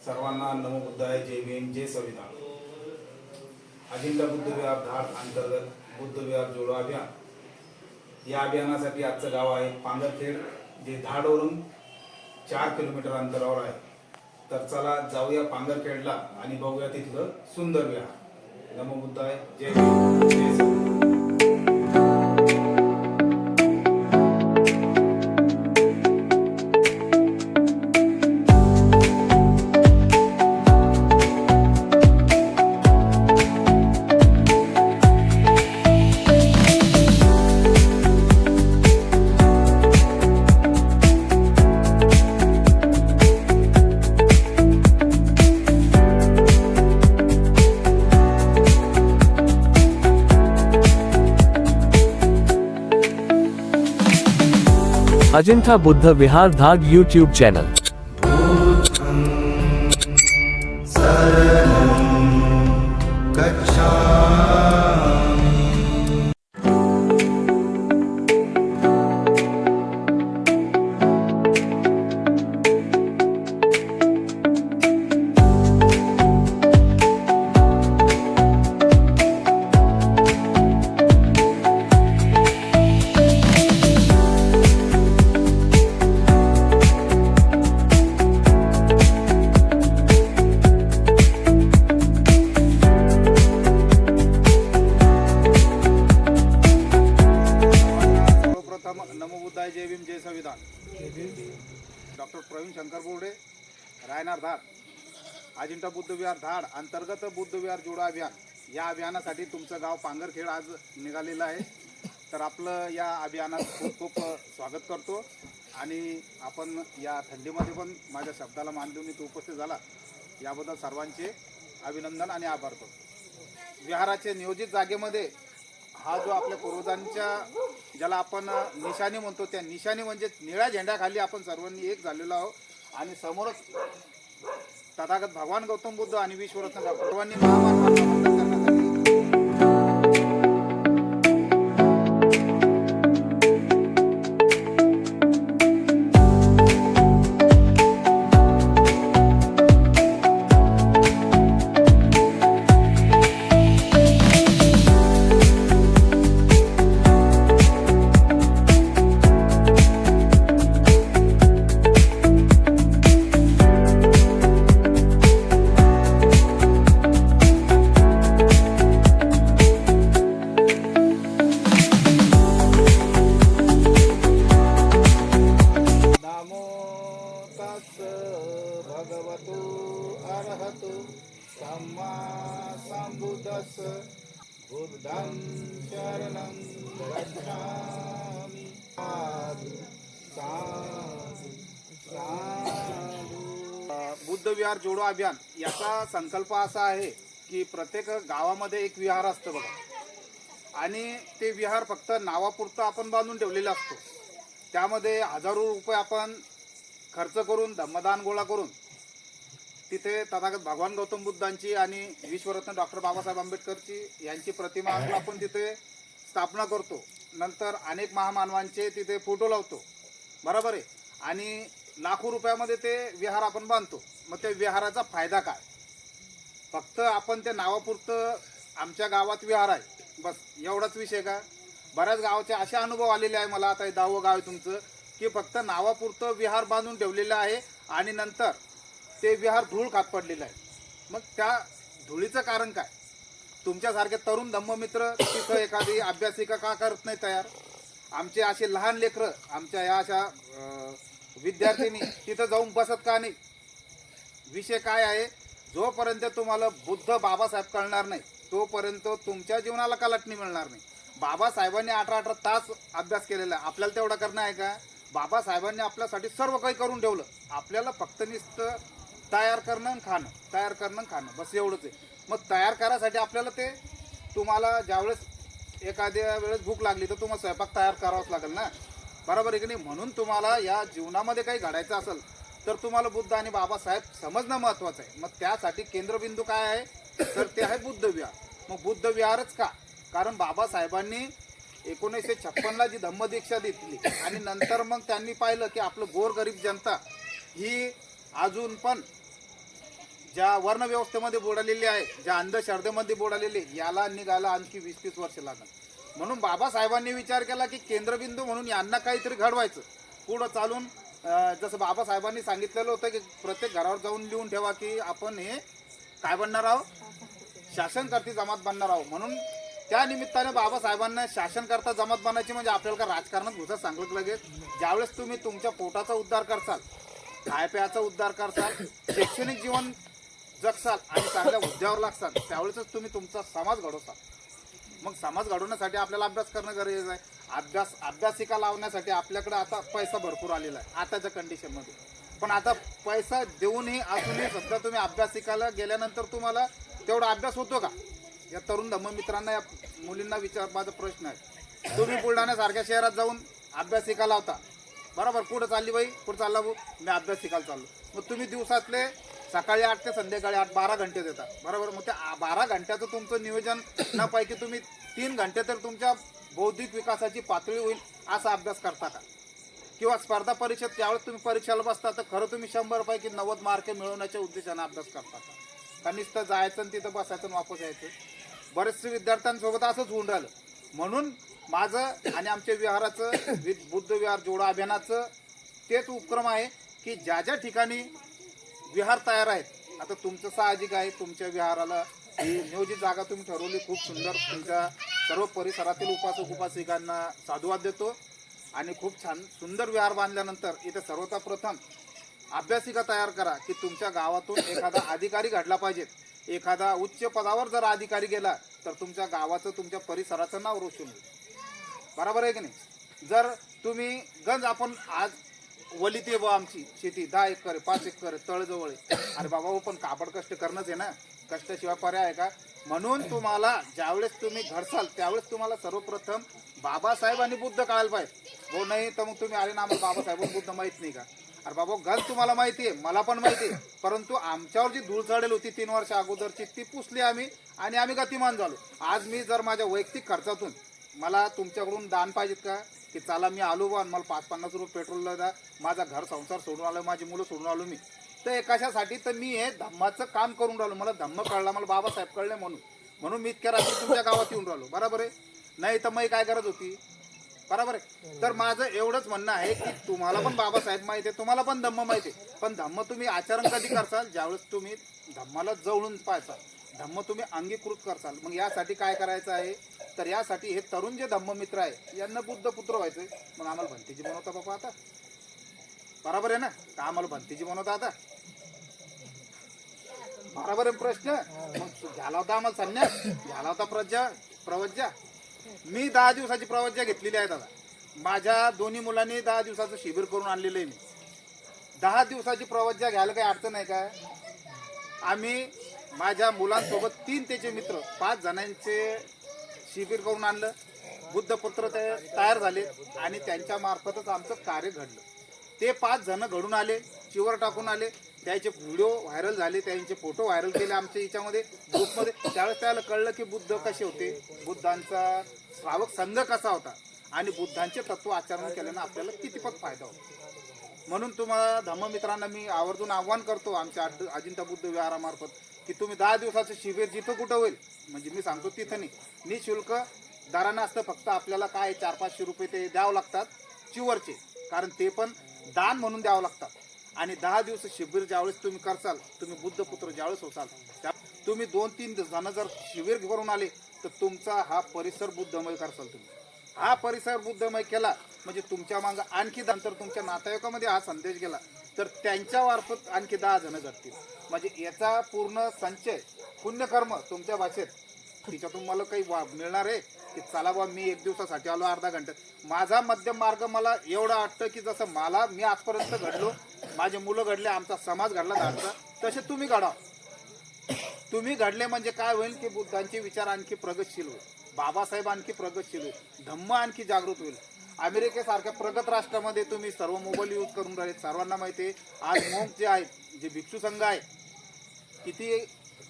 सर्वांना नमो बुद्धाय, जय भीम, जय संविधान। अजिंठा बुद्ध विहार धाड अंतर्गत बुद्ध विहार जोडो अभियान या अभियानासाठी आजचं गाव आहे पांगरखेड, जे धाडवरून 4 किलोमीटर अंतरावर आहे। तर चला जाऊया पांगरखेडला आणि बघूया तिथलं सुंदर विहार। नमो बुद्धाय, जय भीम, जय संविधान। अजिंठा बुद्ध विहार धाड यूट्यूब चैनल। नमो बुद्धाय, जय भीम, जय संविधान। डॉक्टर प्रवीण शंकर बोर्डे, रायनार धाड। अजिंठा बुद्ध विहार धाड अंतर्गत बुद्ध विहार जोडो अभियान या अभियानासाठी तुमचं गाव पांगरखेड आज निघालेलं आहे। तर आपलं या अभियानात खूप खूप स्वागत करतो आणि आपण या थंडीमध्ये पण माझ्या शब्दाला मान देऊन इथे उपस्थित झाला याबद्दल सर्वांचे अभिनंदन आणि आभार करतो। विहाराचे नियोजित जागेमध्ये हा जो आपल्या पूर्वजांच्या ज्याला आपण निशाणी म्हणतो, त्या निशाणी म्हणजे निळ्या झेंड्याखाली आपण सर्वांनी एक झालेलो आहोत आणि समोरच तथागत भगवान गौतम बुद्ध आणि विश्वरत्न सर्वांनी महामानवांना करण्यासाठी भगवतो अरहतो सम्मा संबुद्धस्स बुद्धं शरणं गच्छामि। बुद्ध विहार जोडो अभियान याचा संकल्प असा आहे की प्रत्येक गावामध्ये एक विहार असतं बघा, आणि ते विहार फक्त नावापुरतं आपण बांधून ठेवलेलं असतो। त्यामध्ये हजारो रुपये आपण खर्च करून धम्मदान गोळा करून तिथे तथागत भगवान गौतम बुद्धांची आणि विश्वरत्न डॉक्टर बाबासाहेब आंबेडकरची यांची प्रतिमा आपण तिथे स्थापना करतो। नंतर अनेक महामानवांचे तिथे फोटो लावतो, बरोबर आहे, आणि लाखो रुपयामध्ये ते विहार आपण बांधतो। मग त्या विहाराचा फायदा काय? फक्त आपण त्या नावापुरतं आमच्या गावात विहार आहे बस एवढाच विषय का? बऱ्याच गावाचे असे अनुभव आलेले आहे मला, आता 10वं गाव आहे तुमचं, की फक्त नावापुरतं विहार बांधून ठेवलेलं आहे आणि नंतर ते विहार धूळ खात पडलेलं आहे। मग त्या धुळीचं कारण काय? तुमच्यासारखे तरुण धम्ममित्र तिथं एखादी अभ्यासिका का करत नाही तयार? आमचे असे लहान लेकरं, आमच्या या अशा विद्यार्थिनी तिथं जाऊन बसत का नाही? विषय काय आहे, जोपर्यंत तुम्हाला बुद्ध बाबासाहेब कळणार नाही तोपर्यंत तुमच्या जीवनाला कलाटणी मिळणार नाही। बाबासाहेबांनी 18 तास अभ्यास केलेला आहे, आपल्याला तेवढा करणं आहे का? बाबासाहेबांनी आपल्यासाठी सर्व काही करून ठेवलं, आपल्याला फक्त नुसतं तयार करणं आणि खाणं, तयार करणं आणि खाणं, बस एवढंच आहे। मग तयार करायसाठी आपल्याला ते तुम्हाला ज्यावेळेस एखाद्या वेळेस भूक लागली तर तुम्हाला स्वयंपाक तयार करावाच लागेल ना, बरोबर आहे की नाही? म्हणून तुम्हाला या जीवनामध्ये काही घडायचं असेल तर तुम्हाला बुद्ध आणि बाबासाहेब समजणं महत्त्वाचं आहे। मग त्यासाठी केंद्रबिंदू काय आहे तर ते आहे बुद्ध विहार। मग बुद्ध विहारच का? कारण बाबासाहेबांनी 1956ला जी धम्मदीक्षा दिली आणि नंतर मग त्यांनी पाहिलं की आपलं गोरगरीब जनता ही अजून पण ज्या वर्ण व्यवस्थेमध्ये बुडालेले आहे, ज्या अंधश्रद्धेमध्ये बुडालेले, याला निघायला आणखी 20-30 वर्ष लागणार. म्हणून बाबासाहेबांनी विचार केला की केंद्रबिंदू म्हणून यांना काहीतरी घडवायचं. पुढं चालून जसं बाबासाहेबांनी सांगितलेलं होतं की प्रत्येक घरावर जाऊन लिहून ठेवा की आपण हे काय बनणार आहोत, शासनकर्ती जमात बनणार आहोत. म्हणून त्या निमित्ताने बाबासाहेबांना शासनकर्ता जमात बनायची म्हणजे आपल्याला का राजकारणात घुसा सांगत लगेच. ज्यावेळेस तुम्ही तुमच्या पोटाचा उद्धार करसाल, खायप्याचा उद्धार करसाल, शैक्षणिक जीवन जगसाल आणि चांगल्या हुद्द्यावर लागसाल, त्यावेळेसच तुम्ही तुमचा समाज घडवसाल. मग समाज घडवण्यासाठी आपल्याला अभ्यास करणं गरजेचं आहे. अभ्यासिका लावण्यासाठी आपल्याकडे आता पैसा भरपूर आलेला आहे आताच्या कंडिशनमध्ये. पण आता पैसा देऊनही असूनही सुद्धा तुम्ही अभ्यासिकाला गेल्यानंतर तुम्हाला तेवढा अभ्यास होतो का? या तरुण धम्म मित्रांना, या मुलींना माझा प्रश्न आहे. तुम्ही बुलढाण्यासारख्या शहरात जाऊन अभ्यासिका लावता, बरोबर? कुठं चालली बाई, कुठं चालला भाऊ? मी अभ्यास शिकायला चाललो. मग तुम्ही दिवसातले सकाळी 8 ते संध्याकाळी 8 12 घंटे देता, बरोबर? मग त्या 12 घंट्याचं तुमचं नियोजन न पैकी तुम्ही 3 घंटे तर तुमच्या बौद्धिक विकासाची पातळी होईल असा अभ्यास करता का? किंवा स्पर्धा परीक्षेत त्यावेळेस तुम्ही परीक्षेला बसता तर खरं तुम्ही 100 पैकी 90 मार्क मिळवण्याच्या उद्देशाने अभ्यास करता का? का नुसतं जायचं आणि तिथं बसायचं आणि वापस यायचं? बरेचसे विद्यार्थ्यांसोबत असंच होऊन राहिलं. म्हणून माझं आणि आमच्या विहाराचं बुद्ध विहार जोडो अभियानाचं तेच उपक्रम आहे की ज्या ज्या ठिकाणी विहार तयार आहेत, आता तुमचं साहजिक आहे, तुमच्या विहाराला ही नियोजित जागा तुम्ही ठरवली, खूप सुंदर. तुमच्या सर्व परिसरातील उपासक उपासिकांना साधुवाद देतो आणि खूप छान सुंदर विहार बांधल्यानंतर इथे सर्वप्रथम अभ्यासिका तयार करा की तुमच्या गावातून एखादा अधिकारी घडला पाहिजे. एखादा उच्च पदावर जर अधिकारी गेला तर तुमच्या गावाचं, तुमच्या परिसराचं नाव रोशन होईल, बरोबर आहे की नाही? जर तुम्ही गंज आपण आज वलीत आहे, आमची शेती 10 एकर आहे, 5 एकर आहे, तळजवळ आहे, अरे बाबा हो, पण काबड कष्ट करणंच आहे ना, कष्टाशिवाय पर्याय आहे का? म्हणून तुम्हाला ज्यावेळेस तुम्ही घडसाल त्यावेळेस तुम्हाला सर्वप्रथम बाबासाहेब आणि बुद्ध कळायला पाहिजे. हो, नाही तर मग तुम्ही आले ना आम्हाला बाबासाहेब बुद्ध माहीत नाही का? अरे बाबा गंज तुम्हाला माहिती आहे, मला पण माहिती आहे, परंतु आमच्यावर जी धूळ चढेल होती 3 वर्ष अगोदरची ती पुसली आम्ही आणि आम्ही गतिमान झालो. आज मी जर माझ्या वैयक्तिक खर्चातून मला तुमच्याकडून दान पाहिजेत का की चला मी आलो बा मला 5-50 रुपये पेट्रोलला द्या, माझा घर संसार सोडून आलो, माझी मुलं सोडून आलो मी, तर कशासाठी? तर मी हे धम्माचं काम करून राहिलो. मला धम्म कळला, मला बाबासाहेब कळले, म्हणून मी इतक्या रात्री तुमच्या गावात येऊन राहिलो, बरोबर आहे? नाही तर मग काय गरज होती, बरोबर आहे? तर माझं एवढंच म्हणणं आहे की तुम्हाला पण बाबासाहेब माहिती आहे, तुम्हाला पण धम्म माहिती आहे, पण धम्म तुम्ही आचरण कधी करसाल? ज्यावेळेस तुम्ही धम्माला जवळून पाहायचाल, धम्म तुम्ही अंगीकृत करसाल. मग यासाठी काय करायचं आहे? तर यासाठी हे तरुण जे धम्म मित्र आहे यांना बुद्ध पुत्र व्हायचंय. मग आम्हाला भंतीजी बनवता बाबा आता, बरोबर आहे ना? का आम्हाला भंतीजी बनवता आता, बरोबर आहे प्रश्न? मग झाला होता आम्हाला संन्यास, झाला होता प्रवज्जा. मी 10 दिवसाची प्रवज्जा घेतलेली आहे दादा. माझ्या दोन्ही मुलांनी 10 दिवसाचं शिबिर करून आणलेलं आहे. मी 10 दिवसाची प्रवज्जा घ्यायला काही अडचण आहे का? आम्ही माझ्या मुलांसोबत 3 त्याचे मित्र 5 जणांचे शिबिर करून आणलं. बुद्धपुत्र ते तयार झाले आणि त्यांच्या मार्फतच आमचं कार्य घडलं. ते 5 जण घडून आले, चिवर टाकून आले, त्याचे व्हिडिओ व्हायरल झाले, त्यांचे फोटो व्हायरल केले आमच्या याच्यामध्ये ग्रुपमध्ये. त्यावेळेस त्याला कळलं की बुद्ध कसे होते, बुद्धांचा श्रावक संघ कसा होता आणि बुद्धांचे तत्व आचरण केल्यानं आपल्याला कितीपत फायदा होतो. म्हणून तुम्हाला धम्ममित्रांना मी आवर्जून आव्हान करतो आमच्या अजिंठा बुद्ध विहारामार्फत की तुम्ही 10 दिवसाचं शिबिर जिथं कुठं होईल, म्हणजे मी सांगतो तिथं नाही, निःशुल्क दरानं असतं. फक्त आपल्याला काय 400-500 रुपये ते द्यावं लागतात चिवरचे, कारण ते पण दान म्हणून द्यावं लागतात. आणि 10 दिवस शिबिर ज्यावेळेस तुम्ही करसाल, तुम्ही बुद्धपुत्र ज्यावेळेस होसाल, त्या तुम्ही 2-3 जण जर शिबिर करून आले तर तुमचा हा परिसर बुद्धमय करसाल. तुम्ही हा परिसर बुद्धमय केला म्हणजे तुमच्या मागं आणखी नंतर तुमच्या नातेवाईकामध्ये हा संदेश गेला तर त्यांच्या मार्फत आणखी 10 जण घडतील. म्हणजे याचा पूर्ण संचय पुण्यकर्म तुमच्या भाषेत तिच्यातून मला काही मिळणार आहे की चला बा मी 1 दिवसासाठी आलो अर्धा घंटा. माझा मध्यम मार्ग मला एवढं वाटतं की जसं मी आजपर्यंत घडलो, माझे मुलं घडले, आमचा समाज घडला धाडचा, तसे तुम्ही घडा. तुम्ही घडले म्हणजे काय होईल की बुद्धांचे विचार आणखी प्रगतशील होईल, बाबासाहेब आणखी प्रगतशील होईल, धम्म आणखी जागृत होईल. अमेरिकेसारख्या प्रगत राष्ट्रामध्ये तुम्ही सर्व मोबाईल यूज करून राहिले, सर्वांना माहिती आहे. आज मोंक जे आहेत, जे भिक्षू संघ आहे, किती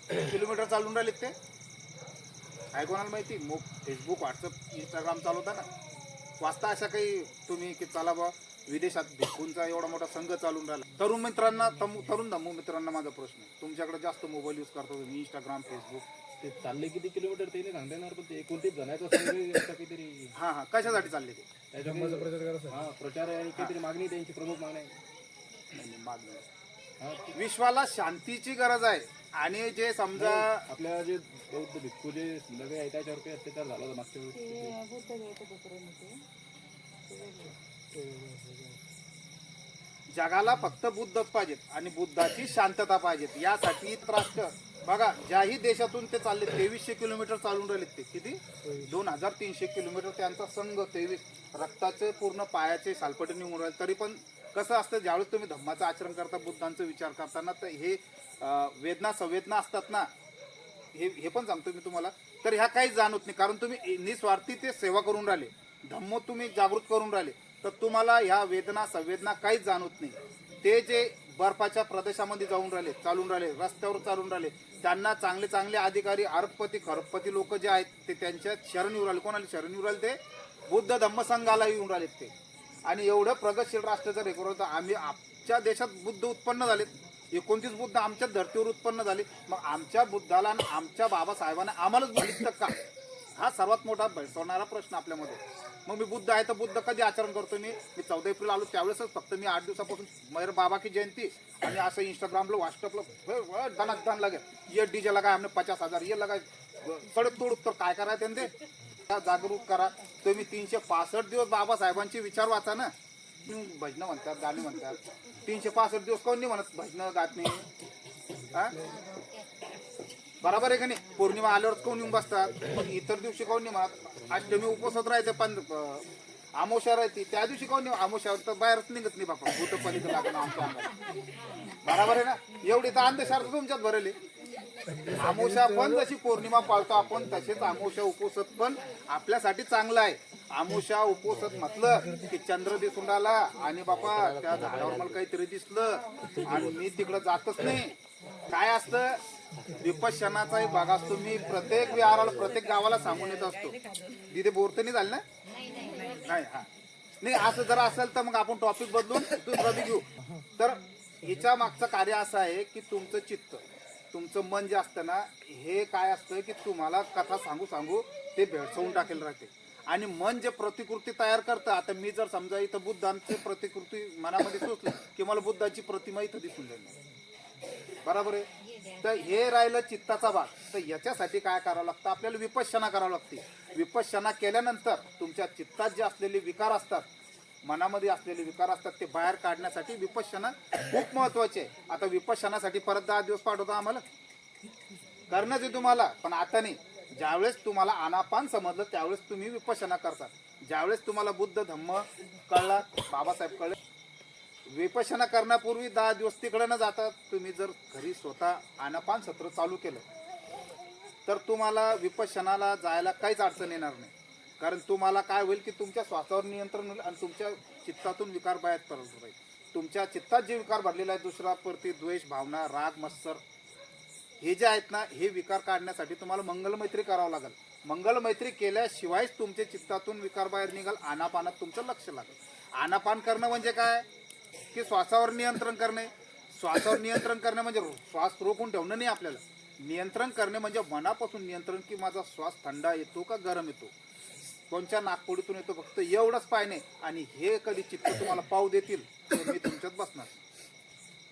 किलोमीटर चालून राहिलेत ते काय कोणाला माहिती? फेसबुक, व्हॉट्सअप, इंस्टाग्राम चालवता ना, वाचता अशा काही तुम्ही की चला बा विदेशात भिक्खूंचा एवढा मोठा संघ चालून राहिला. तरुण मित्रांना तरुण धम्मू मित्रांना माझा प्रश्न आहे, तुमच्याकडे जास्त मोबाईल यूज करतो तुम्ही, इंस्टाग्राम, फेसबुक, ते चालले किती किलोमीटर ते नाही सांगता येणार, पण ते एकोणतीस जणांचा संघ यांचा काहीतरी हां कशासाठी चालले ते? प्रचार आहे आणि काहीतरी मागणी, त्यांची प्रमुख मागणी आहे. म्हणजे मागणी. हा, विश्वाला शांतीची गरज आहे आणि जे समजा आपल्या जे बौद्ध भिक्खू जे लगे आहे त्याच्यावर काही अत्याचार झाला होता मागच्या वेळेस. जगाला फक्त बुद्धच पाहिजेत आणि बुद्धाची शांतता पाहिजेत. यासाठी राष्ट्र बघा ज्याही देशातून ते चालले 2300 किलोमीटर चालून राहिले, ते किती 2300 किलोमीटर त्यांचा संघ, 23 रक्ताचे पूर्ण पायाचे सालपटे निघून राहिले. तरी पण कसं असतं, ज्यावेळेस तुम्ही धम्माचं आचरण करता, बुद्धांचा विचार करताना, तर हे वेदना संवेदना असतात ना, हे पण सांगतो मी तुम्हाला, तर ह्या काहीच जाणवत नाही. कारण तुम्ही निस्वार्थी ते सेवा करून राहिले, धम्म तुम्ही जागृत करून राहिले, तर तुम्हाला ह्या वेदना संवेदना काहीच जाणवत नाही. ते जे बर्फाच्या प्रदेशामध्ये जाऊन राहिले, चालून राहिले, रस्त्यावर चालून राहिले, त्यांना चांगले चांगले अधिकारी, अरबपती खरबपती लोक जे आहेत ते त्यांच्या शरण येऊन राहिले. कोणाला शरण येऊन राहिले? ते बुद्ध धम्म संघाला येऊन राहिलेत ते. आणि एवढं प्रगतशील राष्ट्र जर हे करत, आम्ही आमच्या देशात बुद्ध उत्पन्न झालेत, 29 बुद्ध आमच्या धर्तीवर उत्पन्न झाले, मग आमच्या बुद्धाला आणि आमच्या बाबासाहेबांना आम्हालाच बघितलं का? हा सर्वात मोठा भेडसावणारा प्रश्न आपल्यामध्ये. मग मी बुद्ध आहे तर बुद्ध कधी आचरण करतो? मी 14 एप्रिल आलो त्यावेळेसच फक्त मी 8 दिवसापासून मेरे बाबा की जयंती आणि असं इंस्टाग्रामला व्हॉट्सअपला धनात धन लगे, ये डीजे लगाय हमने 50,000, ये लगाय सडक तोड, तर काय करायचं त्यांनी ते जागरूक करा. तुम्ही 365 दिवस बाबासाहेबांचे विचार वाचा ना. भजनं म्हणतात, गाणी म्हणतात, 365 दिवस कोण नाही म्हणत भजनं गात नाही? हा बरोबर आहे का नाही? पौर्णिमा आल्यावर कोण येऊन बसतात, मग इतर दिवशी कोण नाही म्हणत? अष्टमी उपवासात राहते, पण आमोशा राहते त्या दिवशी कोण नाही? आमोशावर तर बाहेरच निघत नाही बापा, भूतपलीचं लागणं आमच्या अंगात. बरोबर आहे ना? एवढी तर अंधश्रद्धा तुमच्यात भरली. आमोशा पण जशी पौर्णिमा पाळतो आपण, तसेच आमोशा उपवासात पण आपल्यासाठी चांगलं आहे. आमोशा उपवासात म्हटलं की चंद्र दिसून राहिला आणि बापा त्या झाडावर मला काहीतरी दिसलं आणि मी तिकडं जातच नाही. काय असतं, विपश्यनाचा एक भाग असतो. मी प्रत्येक विहाराला, प्रत्येक गावाला सांगून येत असतो. तिथे बोरते नाही झाली ना? नाही. हा नाही, असं जर असेल तर मग आपण टॉपिक बदलून दुसरा बी घेऊ. तर हिच्या मागचं कार्य असं आहे की तुमचं चित्त, तुमचं मन जे असतं ना, हे काय असतं की तुम्हाला कथा सांगू सांगू ते भेडसावून टाकेल राहते. आणि मन जे प्रतिकृती तयार करतं, आता मी जर समजा इथं बुद्धांची प्रतिकृती मनामध्ये सुचली की मला बुद्धाची प्रतिमा इथं दिसून जाईल, बरोबर आहे? तर हे राहिलं चित्ताचा भाग. तर याच्यासाठी काय करावं लागतं? आपल्याला विपश्यना करावं लागते. विपश्यना केल्यानंतर तुमच्या चित्तात जे असलेले विकार असतात, मनामध्ये असलेले विकार असतात, ते बाहेर काढण्यासाठी विपश्यना खूप महत्वाची आहे. आता विपश्यनासाठी परत 10 दिवस पाठवतो आम्हाला, करणंच आहे तुम्हाला, पण आता नाही. ज्यावेळेस तुम्हाला आनापान समजलं त्यावेळेस तुम्ही विपश्यना करतात. ज्यावेळेस तुम्हाला बुद्ध धम्म कळला, बाबासाहेब कळले, विपश्यना करण्यापूर्वी 10 दिवस तिकडे न जातात तुम्ही जर घरी स्वतः आनापान सत्र चालू केलं तर तुम्हाला विपश्यनाला जायला काहीच अडचण येणार नाही. कारण तुम्हाला काय होईल की तुमच्या श्वासावर नियंत्रण होईल आणि तुमच्या चित्तातून विकार बाहेर पडत राहील. तुमच्या चित्तात जे विकार भरलेला आहे, दुसरा प्रति द्वेष भावना, राग, मत्सर, हे जे आहेत ना, हे विकार काढण्यासाठी तुम्हाला मंगलमैत्री करावं लागेल. मंगलमैत्री केल्याशिवायच तुमच्या चित्तातून विकार बाहेर निघाल. आनापानात तुमचं लक्ष लागेल. आनापान करणं म्हणजे काय की श्वासावर नियंत्रण करणे. श्वासावर नियंत्रण करणे म्हणजे श्वास रोखून ठेवणं नाही. आपल्याला नियंत्रण करणे म्हणजे मनापासून नियंत्रण, की माझा श्वास थंडा येतो का गरम येतो, कोणत्या नाकपुडीतून येतो, फक्त एवढंच पाहिणे. आणि हे कधी चित्त तुम्हाला पाहू देतील तर मी तुमच्यात बसणार.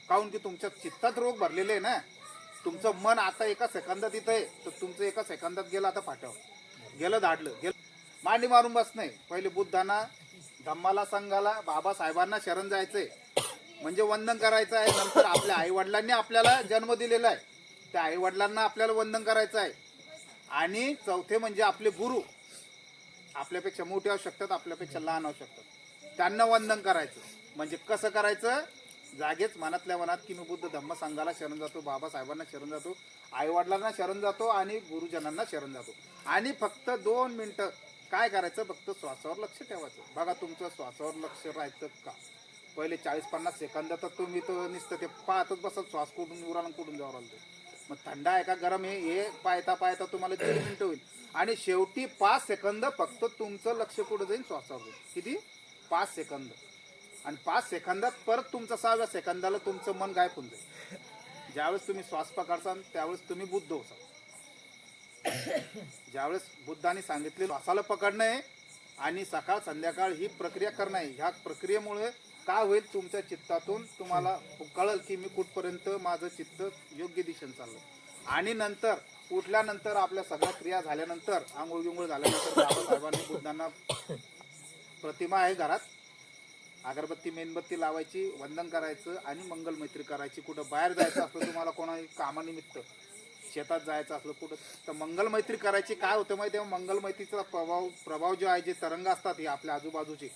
काहून की तुमच्या चित्तात रोग भरलेले आहे ना. तुमचं मन आता एका सेकंदात इथं आहे, तर तुमचं एका सेकंदात गेलं आता फाट्यावर, गेलं धाडलं, गेलं मांडी मारून बस नाही. पहिले बुद्धांना, धम्माला, संघाला, बाबासाहेबांना शरण जायचंय म्हणजे वंदन करायचं आहे. नंतर आपल्या आई वडिलांनी आपल्याला जन्म दिलेला आहे, त्या आई वडिलांना आपल्याला वंदन करायचं आहे. आणि चौथे म्हणजे आपले गुरु, आपल्यापेक्षा मोठे असू शकतात, आपल्यापेक्षा लहान असू शकतात, त्यांना वंदन करायचं. म्हणजे कसं करायचं? जागेच मनातल्या मनात की मी बुद्ध धम्म संघाला शरण जातो, बाबासाहेबांना शरण जातो, आई वडिलांना शरण जातो आणि गुरुजनांना शरण जातो. आणि फक्त 2 मिनिटं काय करायचं? फक्त श्वासावर लक्ष ठेवायचं. बघा तुमचं श्वासावर लक्ष राहायचं का? पहिले 40-50 सेकंद तर तुम्ही तो नुसतं ते पाहतच बसत, श्वास कुठून उराला कुठून जावं लागतो. मग थंड आहे का गरम आहे हे पाहता पाहता तुम्हाला 3 मिनिटं होईल. आणि शेवटी 5 सेकंद फक्त तुमचं लक्ष कुठं जाईल? श्वासावर जाईल. किती? 5 सेकंद. आणि 5 सेकंदात परत तुमचं 6व्या सेकंदाला तुमचं मन गायब होऊन जाईल. ज्यावेळेस तुम्ही श्वास पकडसाल त्यावेळेस तुम्ही बुद्ध होसाल. ज्यावेळेस बुद्धाने सांगितले श्वासाला पकडणं आहे आणि सकाळ संध्याकाळ ही प्रक्रिया करणं आहे. ह्या प्रक्रियेमुळे काय होईल, तुमच्या चित्तातून तुम्हाला कळेल की मी कुठपर्यंत माझं चित्त योग्य दिशेने चाललं. आणि नंतर उठल्यानंतर आपल्या सगळ्या क्रिया झाल्यानंतर आंघोळ गिंघोळ झाल्यानंतर बाबासाहेबांनी बुद्धांना प्रतिमा आहे घरात, अगरबत्ती मेणबत्ती लावायची, वंदन करायचं आणि मंगल मैत्री करायची. कुठं बाहेर जायचं असलं तुम्हाला कोणाही कामानिमित्त शेतात जायचं असलं कुठं तर मंगल मैत्री करायची. काय होतं माहिती आहे, मंगल मैत्रीचा प्रभाव जो आहे, जे तरंग असतात हे आपल्या आजूबाजूचे,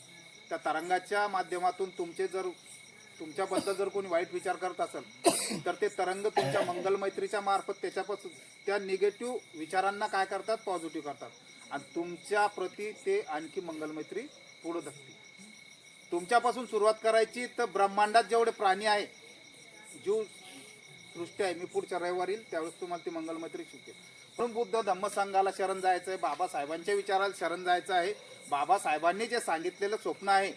त्या तरंगाच्या माध्यमातून तुमच्याबद्दल जर कोणी वाईट विचार करत असेल तर ते तरंग तुमच्या मंगल मैत्रीच्या मार्फत त्याच्यापासून त्या निगेटिव्ह विचारांना काय करतात, पॉझिटिव्ह करतात आणि तुमच्या प्रती ते आणखी मंगल मैत्री पुढे धकते. तुमच्यापासून सुरुवात करायची तर ब्रह्मांडात जेवढे प्राणी आहे, जीव सृष्टी आहे, मी पुढच्या रविवारी येईल त्यावेळेस तुम्हाला ती मंगल मैत्री शिकते. म्हणून बुद्ध धम्मसंघाला शरण जायचं आहे, बाबासाहेबांच्या विचाराला शरण जायचं आहे. बाबासाहेबांनी जे सांगितलेलं स्वप्न आहे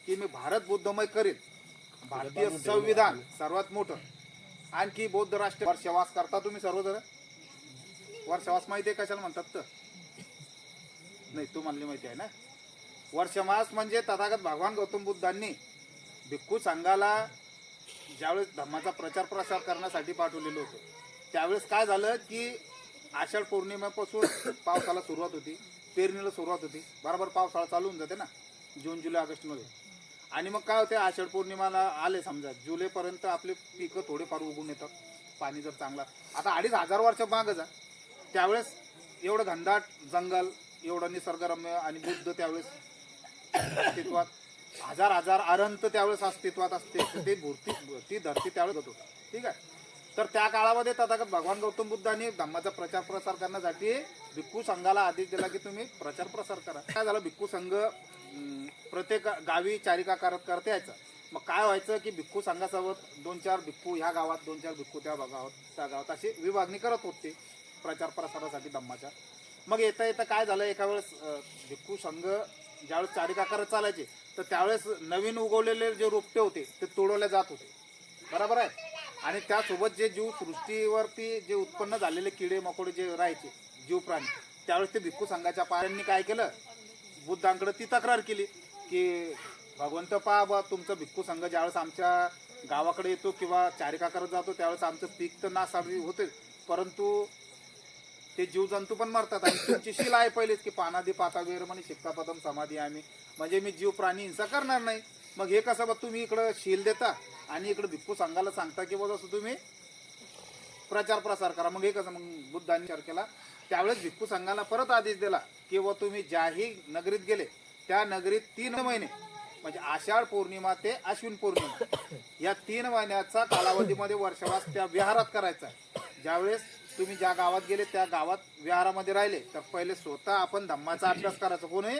की मी भारत बुद्धमय करेल, भारतीय संविधान सर्वात मोठं, आणखी बौद्ध राष्ट्र वर्षवास करता तुम्ही सर्वजण. वर्षवास माहिती आहे कशाला म्हणतात तर नाही, तुम्हाला माहिती आहे ना. वर्षवास म्हणजे तथागत भगवान गौतम बुद्धांनी भिक्खू संघाला ज्यावेळेस धम्माचा प्रचार प्रसार करण्यासाठी पाठवलेलं होतं, त्यावेळेस काय झालं की आषाढ पौर्णिमेपासून पावसाला सुरुवात होती, पेरणीला सुरुवात होती. बरोबर पावसाळा चालू होऊन जाते ना, जून जुलै ऑगस्टमध्ये. आणि मग काय होते, आषाढ पौर्णिमाला आले समजा जुलैपर्यंत आपले पिकं थोडेफार उगून येतात, पाणी जर चांगला. आता 2500 वर्ष मागं जा, त्यावेळेस एवढं घनदाट जंगल, एवढं निसर्गरम्य आणि बुद्ध त्यावेळेस अस्तित्वात, हजार अरंत त्यावेळेस अस्तित्वात असते. ते ती धरती त्यावेळेस होत होता. ठीक आहे. तर त्या काळामध्ये तथागत भगवान गौतम बुद्धांनी धम्माचा प्रचार प्रसार करण्यासाठी भिक्खू संघाला आदेश दिला की तुम्ही प्रचार प्रसार करा. काय झालं, भिक्खू संघ प्रत्येक गावी चारिका करत यायचा. मग काय व्हायचं की भिक्खू संघासोबत 2-4 भिक्खू ह्या गावात, 2-4 भिक्खू त्या गावात अशी विभागणी करत होते प्रचार प्रसारासाठी धम्माच्या. मग येता काय झालं, एका वेळेस भिक्खू संघ ज्यावेळेस चारिका करत चालायचे तर त्यावेळेस नवीन उगवलेले जे रोपटे होते ते तोडवले जात होते. बरोबर आहे. आणि त्यासोबत जे जीव सृष्टीवरती जे उत्पन्न झालेले किडे मकोडे जे राहायचे जीव प्राणी, त्यावेळेस ते भिक्खू संघाच्या पायांनी काय केलं, बुद्धांकडे ती तक्रार केली की भगवंत पहा बा, तुमचं भिक्खू संघ ज्यावेळेस आमच्या गावाकडे येतो किंवा चारिका करत जातो त्यावेळेस आमचं पीक तर नासाडी होते, परंतु ते जीवजंतू पण मरतात. आणि तुमची शिला आहे पहिलेच की पानादी पाता वेरमणी शिक्कापदम समाधी आम्ही, म्हणजे मी जीव प्राणी हिंसा करणार नाही. मग हे कसं बा तुम्ही इकडं शील देता आणि इकडे भिक्खू संघाला सांगता की बा जसं तुम्ही प्रचार प्रसार करा. मग हे कसं, मग बुद्धांनी विचार केला. त्यावेळेस भिक्खू संघाला परत आदेश दिला की व तुम्ही ज्याही नगरीत गेले त्या नगरीत 3 महिने म्हणजे आषाढ पौर्णिमा ते अश्विन पौर्णिमा या 3 महिन्याचा कालावधीमध्ये वर्षवास त्या विहारात करायचा आहे. ज्यावेळेस तुम्ही ज्या गावात गेले त्या गावात विहारामध्ये राहिले तर पहिले स्वतः आपण धम्माचा अभ्यास करायचा, कोणी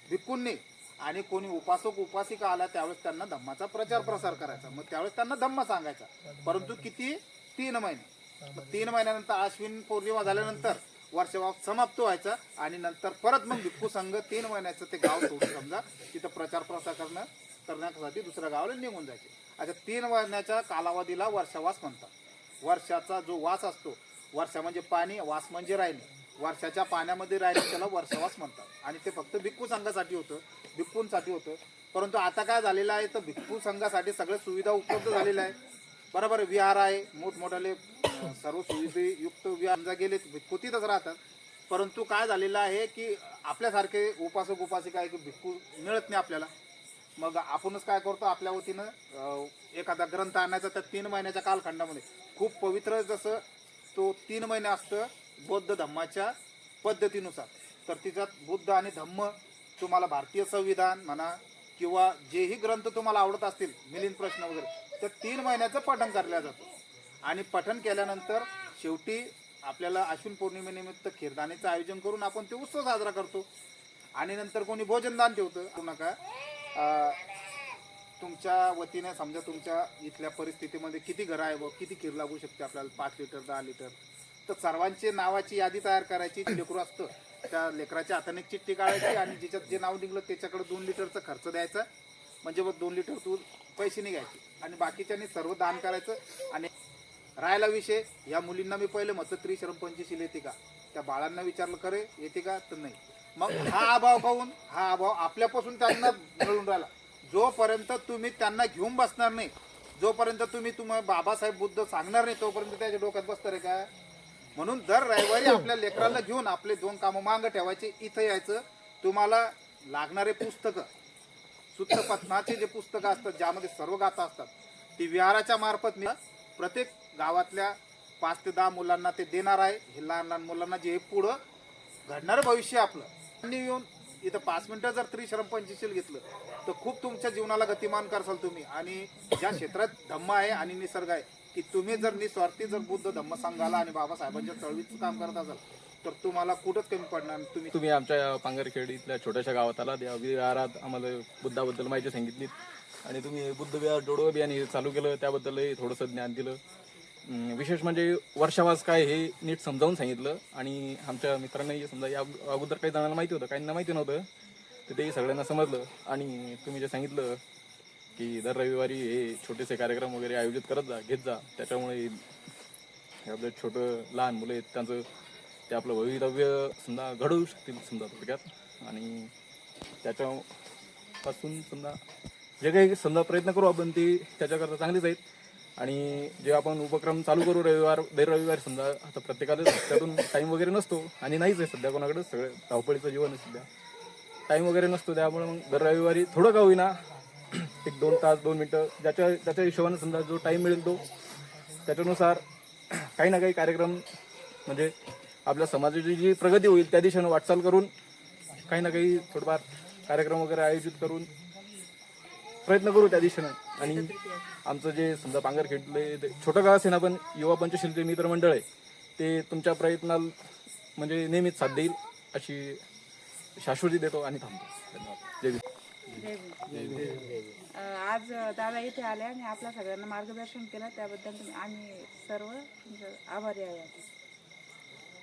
भिक्खूंनी. आणि कोणी उपासक उपासिका आला त्यावेळेस त्यांना धम्माचा प्रचार प्रसार करायचा. मग त्यावेळेस त्यांना धम्म सांगायचा, परंतु किती, 3 महिने. 3 महिन्यानंतर अश्विन पौर्णिमा झाल्यानंतर वर्षवास समाप्त व्हायचा आणि नंतर परत मग भिक्खू संघ 3 महिन्याचं ते गाव सोडून समजा तिथं प्रचार प्रसार करण्यासाठी दुसऱ्या गावाला निघून जायचे. अच्छा, 3 महिन्याच्या कालावधीला वर्षवास म्हणतात. वर्षाचा जो वास असतो, वर्षा म्हणजे पाणी, वास म्हणजे राहिणे, वर्षाच्या पाण्यामध्ये राहिले त्याला वर्षवास म्हणतात. आणि ते फक्त भिक्खू संघासाठी होतं, भिक्खूंसाठी होतं. परंतु आता काय झालेलं आहे तर भिक्खू संघासाठी सगळ्या सुविधा उपलब्ध झालेल्या आहे. बरोबर, विहार आहे, मोठमोठाले सर्व सुविधेयुक्त विहार गेले भिक्खू तिथंच राहतात. परंतु काय झालेलं आहे की आपल्यासारखे उपासक उपासिका आहे की भिक्खू मिळत नाही आपल्याला. मग आपणच काय करतो, आपल्या वतीनं एखादा ग्रंथ आणायचा त्या 3 महिन्याच्या कालखंडामध्ये खूप पवित्र, जसं तो 3 महिने असतं बौद्ध धम्माच्या पद्धतीनुसार. तर तिच्यात बुद्ध आणि धम्म, तुम्हाला भारतीय संविधान म्हणा किंवा जेही ग्रंथ तुम्हाला आवडत असतील, मिलिंद प्रश्न वगैरे, तर 3 महिन्याचं पठण केलं जातं. आणि पठण केल्यानंतर शेवटी आपल्याला अश्विन पौर्णिमेनिमित्त खीरदाणीचं आयोजन करून आपण ते उत्सव साजरा करतो. आणि नंतर कोणी भोजनदान ठेवतं. नका तुमच्या वतीने समजा तुमच्या इथल्या परिस्थितीमध्ये किती घरं आहे व किती खीर लागू शकते आपल्याला, 5 लिटर 10 लिटर, तर सर्वांची नावाची यादी तयार करायची. लेकरू असतं त्या लेकराच्या हाताने चिठ्ठी काढायची आणि जिच्यात जे नाव निघलं त्याच्याकडे 2 लिटरचा खर्च द्यायचा. म्हणजे मग 2 लिटर दूध पैसे नाही घ्यायचे आणि बाकीच्यांनी सर्व दान करायचं. आणि राहायला विषय, या मुलींना मी पहिले म्हटलं त्रिश्रम पंचशील येते का, त्या बाळांना विचारलं खरे येते का, तर नाही. मग हा अभाव पाहून, हा अभाव आपल्यापासून त्यांना मिळून राहिला. जोपर्यंत तुम्ही त्यांना घेऊन बसणार नाही, जोपर्यंत तुम्हाला बाबासाहेब बुद्ध सांगणार नाही, तोपर्यंत त्याच्या डोक्यात बसणार आहे का. म्हणून दर रविवारी आपल्या लेकराला घेऊन आपले 2 कामं मागं ठेवायचे, इथं यायचं. तुम्हाला लागणारे पुस्तकं, सुत्तपथनाचे जे पुस्तकं असतात ज्यामध्ये सर्व गाथा असतात, ती विहाराच्या मार्फत मी प्रत्येक गावातल्या 5 ते 10 मुलांना ते देणार आहे. हे लहान लहान मुलांना जे पुढं घडणारं भविष्य आपलं. त्यांनी येऊन इथं 5 मिनिटं जर त्रिश्रम पंचशील घेतलं तर खूप तुमच्या जीवनाला गतिमान करसाल तुम्ही. आणि ज्या क्षेत्रात धम्म आहे आणि निसर्ग आहे, की तुम्ही जर निस्वार्थी जर बुद्ध धम्म संघाला आणि बाबासाहेबांच्या चळवळीचं काम करत असाल तर तुम्हाला कुठंच कमी पडणार नाही. तुम्ही आमच्या पांगरखेड इथल्या छोट्याशा गावात आला, त्या विहारात आम्हाला बुद्धाबद्दल माहिती सांगितली आणि तुम्ही बुद्ध विहार जोडो अभियान हे चालू केलं, त्याबद्दलही थोडंसं ज्ञान दिलं. विशेष म्हणजे वर्षावास काय हे नीट समजावून सांगितलं. आणि आमच्या मित्रांनाही समजा या अगोदर काही जणांना माहिती होतं, काहींना माहिती नव्हतं, तर तेही सगळ्यांना समजलं. आणि तुम्ही जे सांगितलं की दर रविवारी हे छोटेसे कार्यक्रम वगैरे आयोजित करत जा, घेत जा, त्याच्यामुळे आपलं छोटं लहान मुलं आहेत त्यांचं ते आपलं भवितव्य समजा घडवू शकतील समजा थोडक्यात. आणि त्याच्यापासून समजा जे काही समजा प्रयत्न करू आपण ते त्याच्याकरता चांगलेच आहेत. आणि जे आपण उपक्रम चालू करू दर रविवार समजा, आता प्रत्येकाला त्यातून टाईम वगैरे नसतो आणि नाहीच आहे सध्या कोणाकडे, सगळं धावपळीचं जीवन आहे सध्या, टाईम वगैरे नसतो. त्यामुळे मग दर रविवारी थोडं का होईना 1-2 तास 2 मिनटं त्याच्या हिशोबाने समजा जो टाईम मिळेल तो त्याच्यानुसार काही ना काही कार्यक्रम, म्हणजे आपल्या समाजाची जी प्रगती होईल त्या दिशेनं वाटचाल करून काही ना काही थोडंफार कार्यक्रम वगैरे आयोजित करून प्रयत्न करू त्या दिशेनं. आणि आमचं जे समजा पांगरखेडले छोटं गाव असेल ना, पण युवा पंचशीलचे मित्रमंडळ आहे ते तुमच्या प्रयत्नाला म्हणजे नेहमीच साथ देईल अशी शाश्वती देतो आणि थांबतो. धन्यवाद. जय भीम. आज दादा इथे आले आणि आपल्या सगळ्यांना मार्गदर्शन केलं, त्याबद्दल आम्ही सर्व तुमचे आभारी आहे.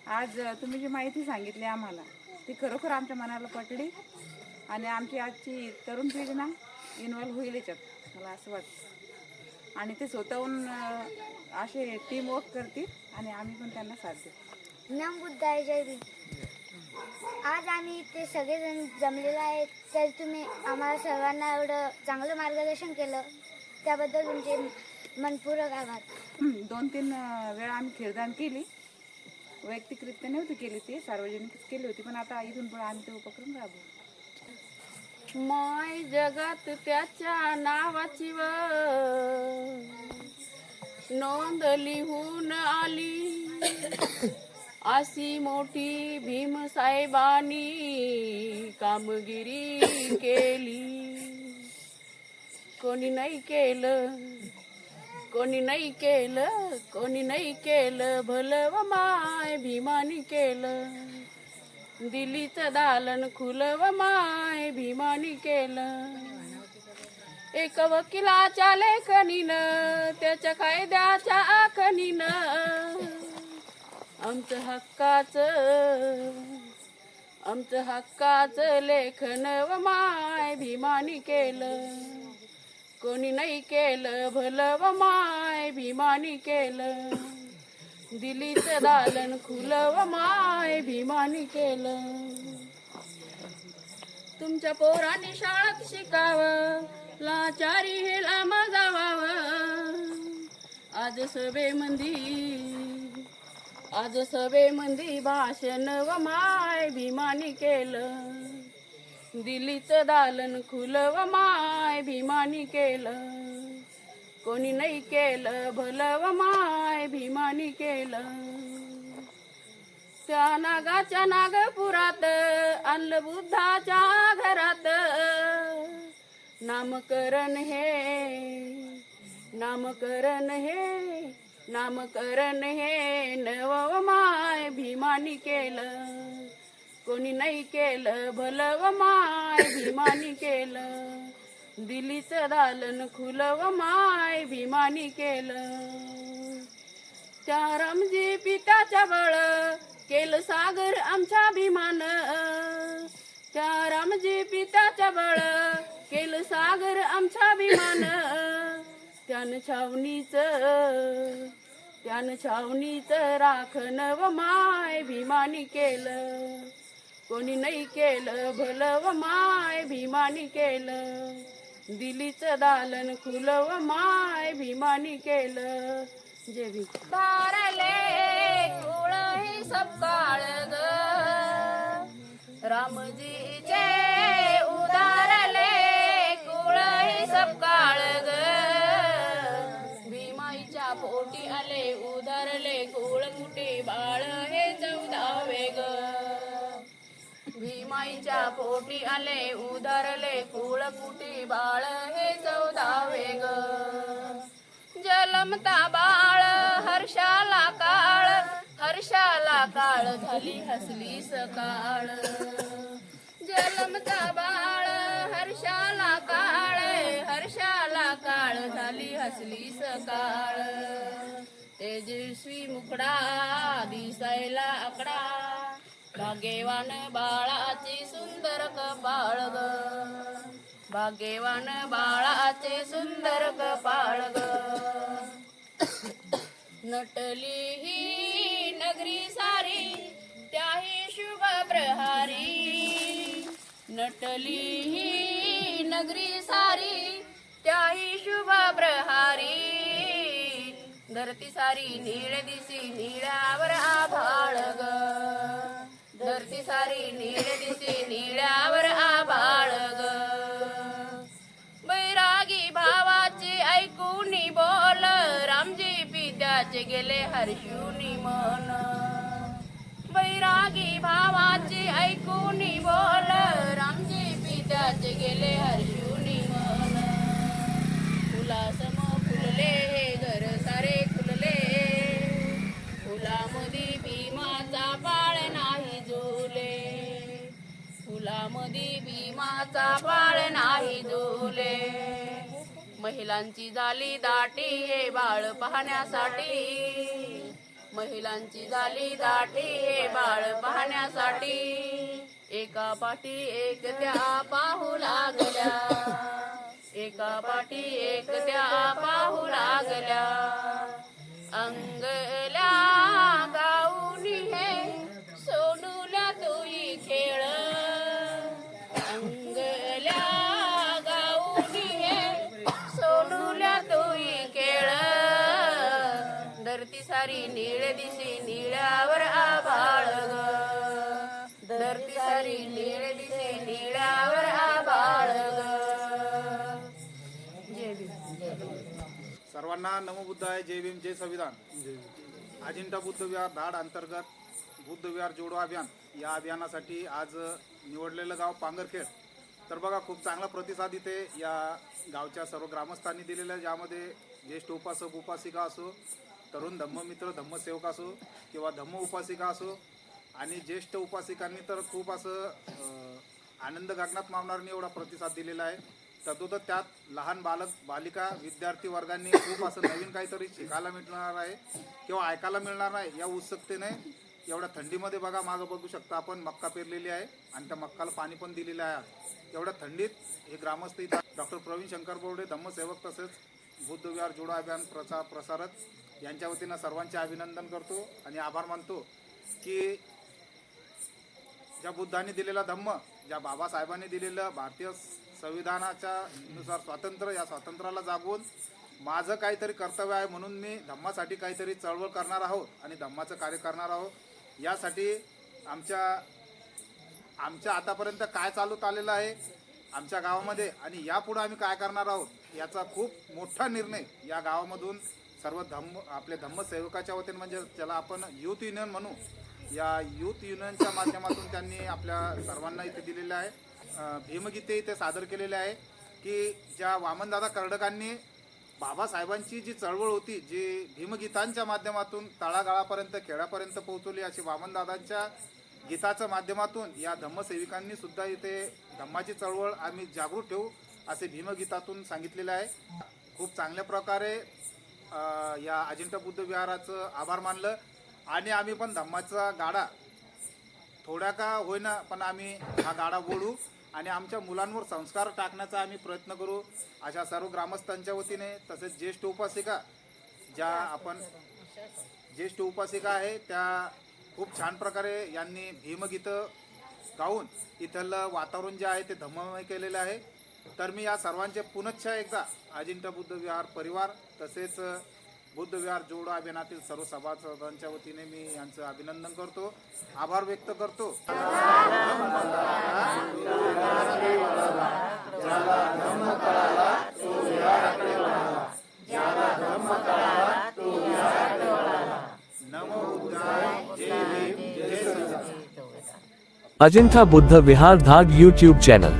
आज तुम्ही जी माहिती सांगितली आम्हाला ती खरोखर आमच्या मनाला पटली आणि आमची आजची तरुण पिढी ना इन्व्हॉल्व होईल याच्यात, मला असं वाटतं. आणि ते स्वतःहून असे टीम वर्क करतील आणि आम्ही पण त्यांना साथ देऊ. नम बुद्धाय जय भीम. आज आम्ही इथे सगळेजण जमलेलो आहे, तर तुम्ही आम्हाला सर्वांना एवढं चांगलं मार्गदर्शन केलं त्याबद्दल तुमचे मनपूर्वक आभार. 2-3 वेळा आम्ही खीरदान केली, वैयक्तिकरित्या नव्हती केली, ती सार्वजनिकच केली होती, पण आता इथून पुढे आम्ही ते उपक्रम राबवू. माय जगात त्याच्या नावाची नोंद लिहून आली, अशी मोठी भीमसाहेबांनी कामगिरी केली. कोणी नाही केलं, कोणी नाही केलं, कोणी नाही केलं भलं व माय भीमानी केलं. दिल्लीचं दालन खुलं व माय भीमानी केलं. एक वकिलाच्या लेखनीनं, त्याच्या कायद्याच्या आखणीनं आमचं हक्काचं लेखन व माय भीमानी केलं. कोणी नाही केलं भलं व माय भीमानी केलं. दिल्लीचं दालन खुलं व माय भीमानी केलं. तुमच्या पोरांनी शाळेत शिकावं, लाचारी हे लांब जावावं. आज सभेमंदी भाषण व माय भीमानी केलं. दिल्लीचं दालन खुलं व माय भीमानी केलं. कोणी नाही केलं भलं व माय भीमानी केलं. त्या नागाच्या नागपुरात आणलं बुद्धाच्या घरात. नामकरण हे नव माय भीमानी केलं. कोणी नाही केलं भलं व माय भीमानी केलं. दिल्लीचं दालन खुलं व माय भीमानी केलं. त्या रामजी पित्याच्या बळ केलं सागर आमच्या भीमान. त्या रामजी पित्याच्या बळ केलं सागर आमच्या विमान त्यानं छावणीच राखण व माय भीमानी केलं. कोणी नाही केलं भलं व माय भीमानी केलं. दिल्लीचं दालन खुलं व माय भीमानी केलं. जय भीम. उदारले कुळ ही सब काळ ग रामजीचे उदारले कुळ ही सब काळ ग भीमाईच्या पोटी आले उदारले कुळ कुठे बाळ हे 14वे ग भीमाईच्या पोटी आले उदारले कुळ कुठे बाळ हे 14वे ग जलमता बाळ हर्षाला काळ झाली हसली सकाळ. जलमता बाळ हर्षाला काळ झाली हसली सकाळ. तेजस्वी मुखडा दिसायला आकडा भाग्यवान बाळाचे सुंदर कपाळ ग भाग्यवान बाळाचे सुंदर कपाळ ग. नटली ही नगरी सारी त्याही शुभ प्रहारी नटली ही नगरी सारी त्याही शुभ प्रहारी. धरती सारी नीळ दिसी नीळावर आभाळ ग धरती सारी नीळ दिसी नीळावर आभाळ ग. बैरागी भावाचे ऐकून बोल रामजी पित्याचे गेले हर्षुनी मन. बैरागी भावाचे ऐकून बोल रामजी पित्याचे गेले हर्षुनी मन. फुलासम फुलले घर सारे फुलले फुलामधी भीमाचा बाळ नाही झोले फुलामधी भीमाचा बाळ नाही झोले. महिलांची झाली दाटी हे बाळ पाहण्यासाठी महिलांची झाली दाटी हे बाळ पाहण्यासाठी. एका पाठी एक त्या पाहू लागल्या एका पाठी एक त्या पाहू लागल्या. अंगल्या गाऊनी हे सोनूल्या तोई खेळ अंगल्या गाऊनी हे सोनूल्या तोई खेळ. धरती सारी नीळ दिसी नीळावर आभाळ ग धरती सारी नीळ दिसी नीळावर आभाळ ग. जय भीम. सर्वांना नमो बुद्धाय, जय भीम, जय संविधान. अजिंठा बुद्ध विहार धाड अंतर्गत बुद्ध विहार जोडो अभियान या अभियानासाठी आज निवडलेलं गाव पांगरखेड. तर बघा खूप चांगला प्रतिसाद इथे या गावच्या सर्व ग्रामस्थांनी दिलेला आहे, ज्यामध्ये ज्येष्ठ उपासक उपासिका असो, तरुण धम्ममित्र धम्मसेवक असो किंवा धम्म उपासिका असो आणि ज्येष्ठ उपासिकांनी तर खूप असं आनंद गगनात मावणाऱ्याने एवढा प्रतिसाद दिलेला आहे. तद्वत त्यात लहान बालक बालिका विद्यार्थी वर्गांनी खूप असं नवीन काहीतरी शिकायला मिळणार आहे किंवा ऐकायला मिळणार आहे या उत्सुकतेने. एवढ्या थंडीमध्ये बघा मागं बघू शकता आपण मक्का पेरलेली आहे आणि त्या मक्काला पाणी पण दिलेलं आहे. एवढ्या थंडीत हे ग्रामस्थ इथं डॉक्टर प्रवीण शंकर बोर्डे धम्मसेवक तसेच बुद्ध विहार जोडो अभियान प्रसारक यांच्या वतीनं सर्वांचे अभिनंदन करतो आणि आभार मानतो की ज्या बुद्धांनी दिलेला धम्म, ज्या बाबासाहेबांनी दिलेलं भारतीय संविधानाच्या नुसार स्वातंत्र्य, या स्वातंत्र्याला जागून माझं काहीतरी कर्तव्य आहे म्हणून मी धम्मासाठी काहीतरी चळवळ करणार आहोत आणि धम्माचं कार्य करणार आहोत. यासाठी आमच्या आतापर्यंत काय चालूत आलेलं आहे आमच्या गावामध्ये आणि यापुढे आम्ही काय करणार आहोत याचा खूप मोठा निर्णय या गावामधून सर्व आपले धम्मसेवकाच्या वतीने, म्हणजे ज्याला आपण युथ युनियन म्हणू, या युथ युनियनच्या माध्यमातून त्यांनी आपल्या सर्वांना इथे दिलेलं आहे. भीमगीते इथे सादर केलेले आहे की ज्या वामनदादा कर्डकांनी बाबासाहेबांची जी चळवळ होती, जी भीमगीतांच्या माध्यमातून तळागाळापर्यंत खेड्यापर्यंत पोहोचवली, अशी वामनदादांच्या गीताच्या माध्यमातून या धम्मसेविकांनी सुद्धा इथे धम्माची चळवळ आम्ही जागृत ठेवू असे भीमगीतातून सांगितलेले आहे. खूप चांगल्या प्रकारे या अजिंठा बुद्ध विहाराचं आभार मानलं आणि आम्ही पण धम्माचा गाडा थोड्या का होईना पण आम्ही हा गाडा ओढू आणि आमच्या मुलांवर संस्कार टाकण्याचा आम्ही प्रयत्न करू अशा सर्व ग्रामस्थांच्या वतीने, तसेच ज्येष्ठ उपासिका ज्येष्ठ उपासिका आहे त्या खूप छान प्रकारे यांनी भीमगीतं गाऊन इथलं वातावरण जे आहे ते धम्ममय केलेलं आहे. तर मी या सर्वांचे पुनश्च एकदा अजिंठा बुद्ध विहार परिवार तसेच बुद्ध विहार जोडो अभियानातील सर्व सभासदांच्या वतीने मी यांचं अभिनंदन करतो, आभार व्यक्त करतो. नमो बुद्धाय, जय भीम, जय संविधान. अजिंठा बुद्ध विहार धाग यूट्यूब चॅनल.